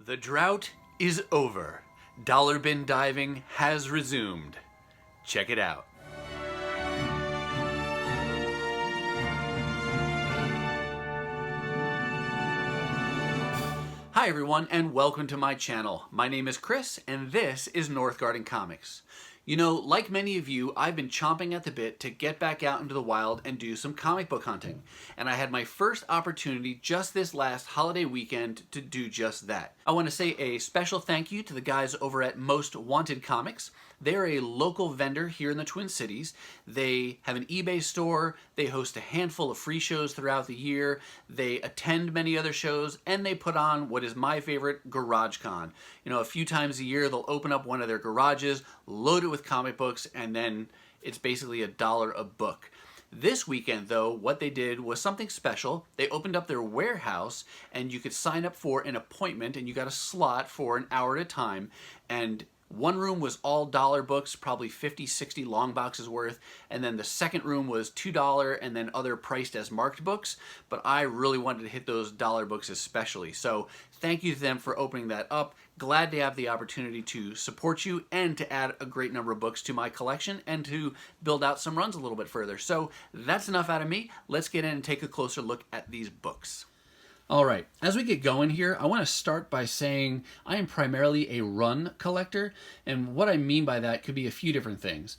The drought is over. Dollar bin diving has resumed. Check it out. Hi everyone, and welcome to my channel. My name is Chris, and this is Northgarden Comics. You know, like many of you, I've been chomping at the bit to get back out into the wild and do some comic book hunting. And I had my first opportunity just this last holiday weekend to do just that. I want to say a special thank you to the guys over at Most Wanted Comics. They're a local vendor here in the Twin Cities. They have an eBay store, they host a handful of free shows throughout the year, they attend many other shows, and they put on what is my favorite, GarageCon. You know, a few times a year they'll open up one of their garages, load it with comic books, and then it's basically $1 a book. This weekend, though, what they did was something special. They opened up their warehouse, and you could sign up for an appointment, and you got a slot for an hour at a time, and one room was all dollar books, probably 50, 60 long boxes worth, and then the second room was $2 and then other priced as marked books, but I really wanted to hit those dollar books especially. So thank you to them for opening that up. Glad to have the opportunity to support you and to add a great number of books to my collection and to build out some runs a little bit further. So that's enough out of me. Let's get in and take a closer look at these books. All right, as we get going here, I want to start by saying I am primarily a run collector, and what I mean by that could be a few different things.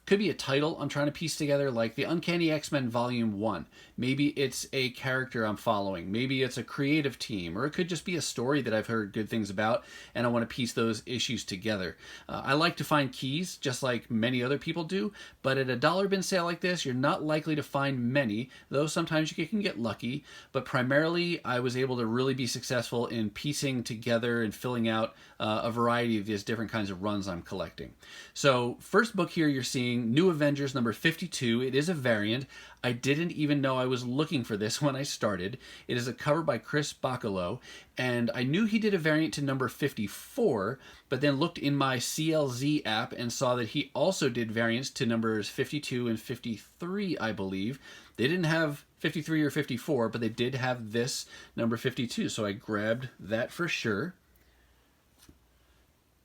Could be a title I'm trying to piece together, like the Uncanny X-Men Volume 1. Maybe it's a character I'm following. Maybe it's a creative team, or it could just be a story that I've heard good things about, and I want to piece those issues together. I like to find keys, just like many other people do, but at a dollar bin sale like this, you're not likely to find many, though sometimes you can get lucky, but primarily I was able to really be successful in piecing together and filling out a variety of these different kinds of runs I'm collecting. So, first book here you're seeing New Avengers number 52. It is a variant. I didn't even know I was looking for this when I started. It is a cover by Chris Bachalo, and I knew he did a variant to number 54, but then looked in my CLZ app and saw that he also did variants to numbers 52 and 53, I believe. They didn't have 53 or 54, but they did have this number 52, so I grabbed that for sure.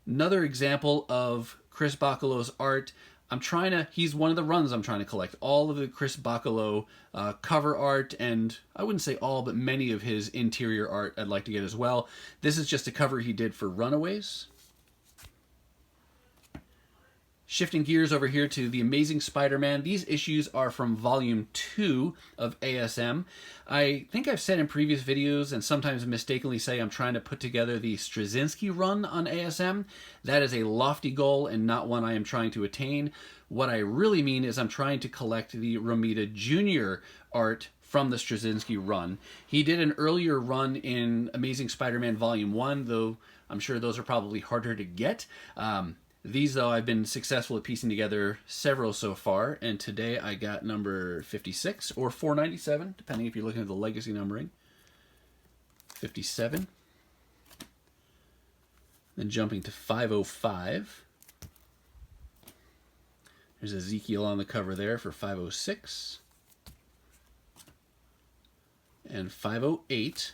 Another example of Chris Bachalo's art. He's one of the runs I'm trying to collect. All of the Chris Bachalo cover art, and I wouldn't say all, but many of his interior art I'd like to get as well. This is just a cover he did for Runaways. Shifting gears over here to The Amazing Spider-Man. These issues are from Volume 2 of ASM. I think I've said in previous videos, and sometimes mistakenly say I'm trying to put together the Straczynski run on ASM. That is a lofty goal and not one I am trying to attain. What I really mean is I'm trying to collect the Romita Jr. art from the Straczynski run. He did an earlier run in Amazing Spider-Man Volume 1, though I'm sure those are probably harder to get. These, though, I've been successful at piecing together several so far, and today I got number 56, or 497, depending if you're looking at the legacy numbering. 57. Then jumping to 505. There's Ezekiel on the cover there for 506. And 508.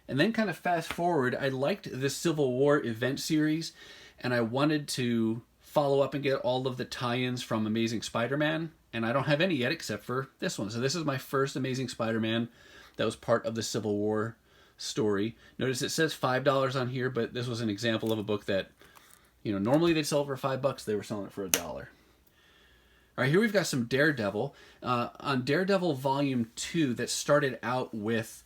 And then kind of fast forward, I liked the Civil War event series, and I wanted to follow up and get all of the tie-ins from Amazing Spider-Man, and I don't have any yet except for this one. So this is my first Amazing Spider-Man that was part of the Civil War story. Notice it says $5 on here, but this was an example of a book that, you know, normally they'd sell for $5. They were selling it for $1. All right, here we've got some Daredevil. On Daredevil Volume 2, that started out with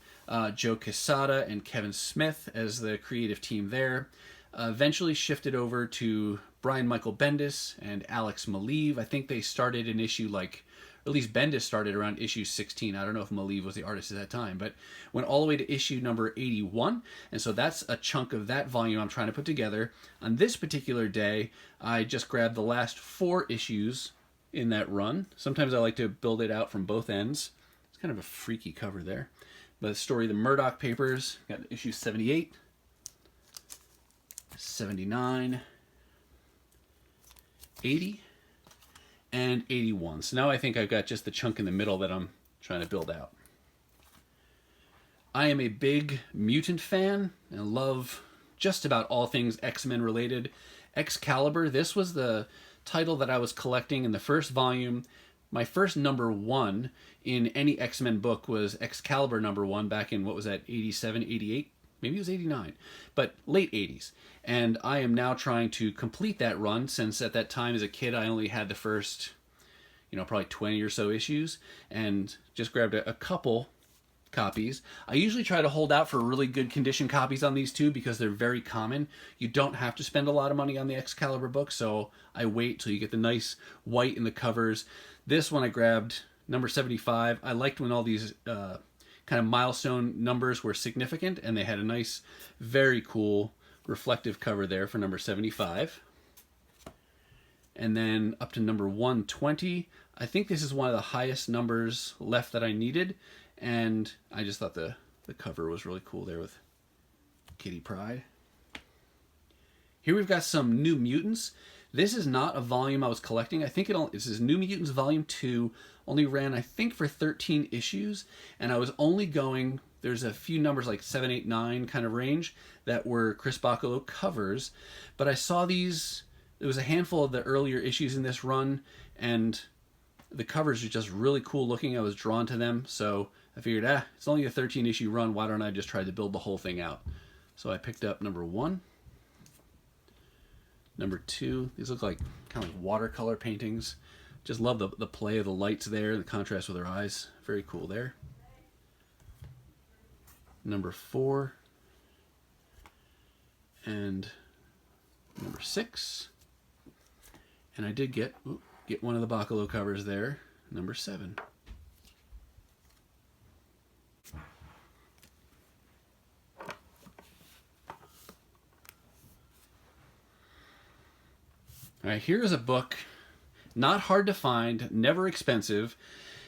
Joe Quesada and Kevin Smith as the creative team there. Eventually shifted over to Brian Michael Bendis and Alex Maleev. I think they started an issue or at least Bendis started around issue 16. I don't know if Maleev was the artist at that time, but went all the way to issue number 81. And so that's a chunk of that volume I'm trying to put together. On this particular day, I just grabbed the last 4 issues in that run. Sometimes I like to build it out from both ends. It's kind of a freaky cover there. But the story of the Murdoch Papers, got issue 78. 79, 80, and 81. So now I think I've got just the chunk in the middle that I'm trying to build out. I am a big Mutant fan and love just about all things X-Men related. Excalibur, this was the title that I was collecting in the first volume. My first number one in any X-Men book was Excalibur number one back in, what was that, 87, 88? Maybe it was 89, but late 80s. And I am now trying to complete that run, since at that time as a kid I only had the first, probably 20 or so issues, and just grabbed a couple copies. I usually try to hold out for really good condition copies on these two because they're very common. You don't have to spend a lot of money on the Excalibur book, so I wait till you get the nice white in the covers. This one I grabbed number 75. I liked when all these kind of milestone numbers were significant, and they had a nice, very cool reflective cover there for number 75. And then up to number 120. I think this is one of the highest numbers left that I needed, and I just thought the cover was really cool there with Kitty Pryde. Here we've got some New Mutants. This is not a volume I was collecting. I think this is New Mutants Volume 2. Only ran, I think, for 13 issues. And I was only going, there's a few numbers like 7, 8, 9 kind of range that were Chris Bachalo covers. But I saw these, there was a handful of the earlier issues in this run, and the covers are just really cool looking. I was drawn to them. So I figured, it's only a 13 issue run. Why don't I just try to build the whole thing out? So I picked up number 1. Number 2, these look like kind of like watercolor paintings. Just love the play of the lights there, the contrast with her eyes. Very cool there. Number 4. And number 6. And I did get one of the Bachalo covers there, number 7. All right, here's a book, not hard to find, never expensive.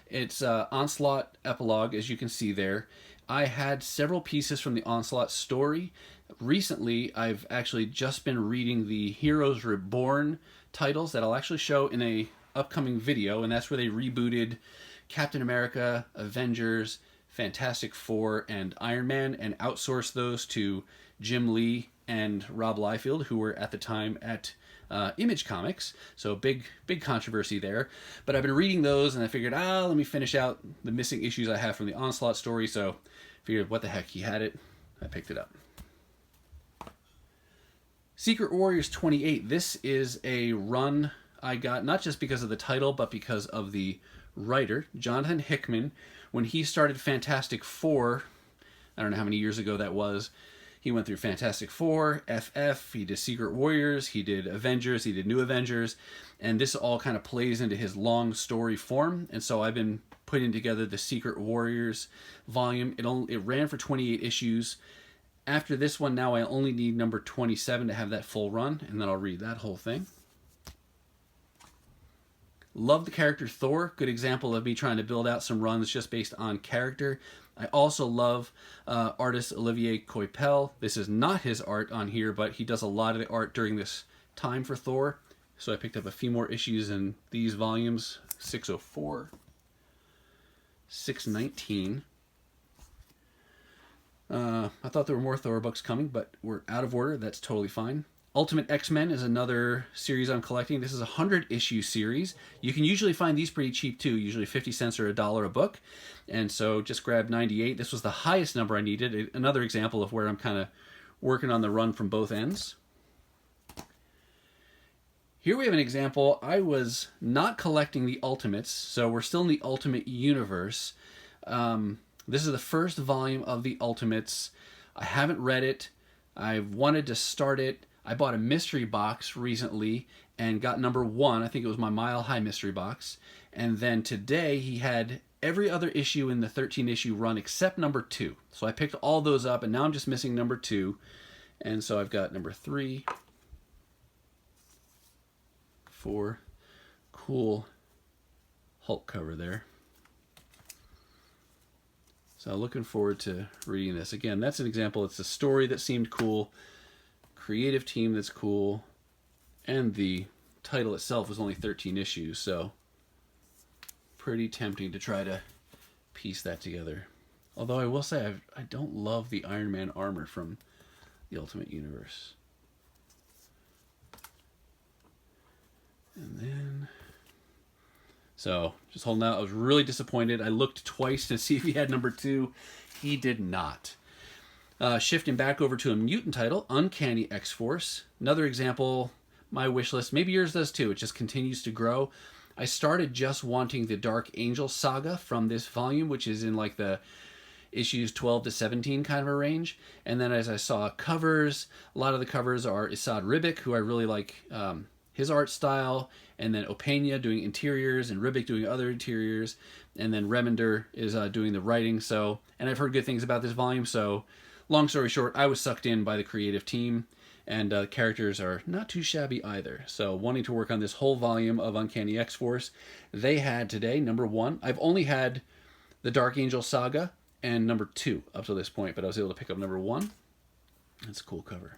It's Onslaught Epilogue, as you can see there. I had several pieces from the Onslaught story. Recently, I've actually just been reading the Heroes Reborn titles that I'll actually show in a upcoming video, and that's where they rebooted Captain America, Avengers, Fantastic Four, and Iron Man, and outsourced those to Jim Lee and Rob Liefeld, who were at the time at Image Comics, so big controversy there. But I've been reading those, and I figured, let me finish out the missing issues I have from the Onslaught story, so figured, what the heck, he had it, I picked it up. Secret Warriors 28, this is a run I got, not just because of the title, but because of the writer, Jonathan Hickman. When he started Fantastic Four, I don't know how many years ago that was, he went through Fantastic Four, FF, he did Secret Warriors, he did Avengers, he did New Avengers, and this all kind of plays into his long story form. And so I've been putting together the Secret Warriors volume. It ran for 28 issues. After this one now I only need number 27 to have that full run, and then I'll read that whole thing. Love the character Thor. Good example of me trying to build out some runs just based on character. I also love artist Olivier Coipel. This is not his art on here, but he does a lot of the art during this time for Thor. So I picked up a few more issues in these volumes. 604, 619. I thought there were more Thor books coming, but we're out of order. That's totally fine. Ultimate X-Men is another series I'm collecting. This is a 100-issue series. You can usually find these pretty cheap too, usually 50 cents or $1 a book. And so just grabbed 98. This was the highest number I needed. Another example of where I'm kind of working on the run from both ends. Here we have an example. I was not collecting the Ultimates, so we're still in the Ultimate Universe. This is the first volume of the Ultimates. I haven't read it. I've wanted to start it. I bought a mystery box recently and got number 1. I think it was my Mile High mystery box. And then today he had every other issue in the 13-issue run except number 2. So I picked all those up, and now I'm just missing number 2. And so I've got number 3, 4. Cool Hulk cover there. So looking forward to reading this. Again, that's an example. It's a story that seemed cool, creative team that's cool, and the title itself was only 13 issues, so pretty tempting to try to piece that together. Although I will say I don't love the Iron Man armor from the Ultimate Universe. And then... So, just holding out. I was really disappointed. I looked twice to see if he had number 2. He did not. Shifting back over to a mutant title, Uncanny X-Force. Another example, my wish list, maybe yours does too, it just continues to grow. I started just wanting the Dark Angel saga from this volume, which is in like the issues 12 to 17 kind of a range. And then as I saw covers, a lot of the covers are Esad Ribic, who I really like his art style, and then Opeña doing interiors, and Ribic doing other interiors, and then Remender is doing the writing. So, and I've heard good things about this volume, so long story short, I was sucked in by the creative team, and the characters are not too shabby either. So wanting to work on this whole volume of Uncanny X-Force, they had today number 1. I've only had the Dark Angel saga and number 2 up to this point, but I was able to pick up number 1. That's a cool cover.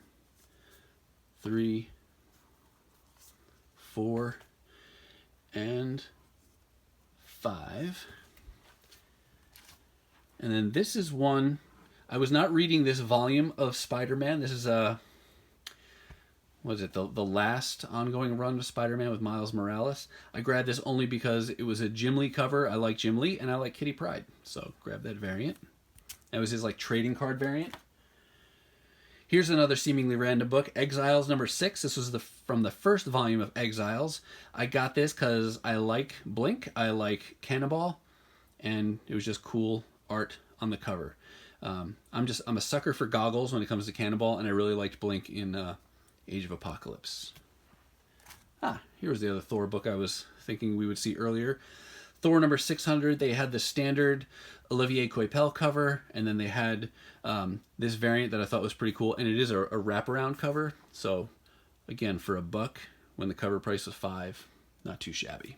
3, 4, and 5. And then this is one... I was not reading this volume of Spider-Man. This is what is it, the last ongoing run of Spider-Man with Miles Morales. I grabbed this only because it was a Jim Lee cover. I like Jim Lee, and I like Kitty Pryde. So grab that variant. That was his like trading card variant. Here's another seemingly random book, Exiles number 6. This was from the first volume of Exiles. I got this because I like Blink, I like Cannonball, and it was just cool art on the cover. I'm a sucker for goggles when it comes to Cannonball, and I really liked Blink in Age of Apocalypse. Here was the other Thor book I was thinking we would see earlier. Thor number 600, they had the standard Olivier Coipel cover, and then they had this variant that I thought was pretty cool, and it is a wraparound cover. So, again, for $1, when the cover price was $5, not too shabby.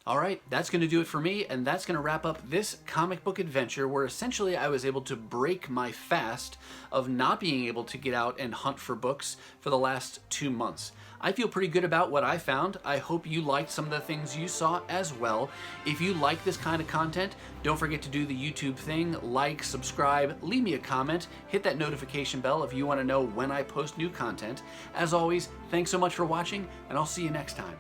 All right, that's going to do it for me, and that's going to wrap up this comic book adventure where essentially I was able to break my fast of not being able to get out and hunt for books for the last 2 months. I feel pretty good about what I found. I hope you liked some of the things you saw as well. If you like this kind of content, don't forget to do the YouTube thing, like, subscribe, leave me a comment, hit that notification bell if you want to know when I post new content. As always, thanks so much for watching, and I'll see you next time.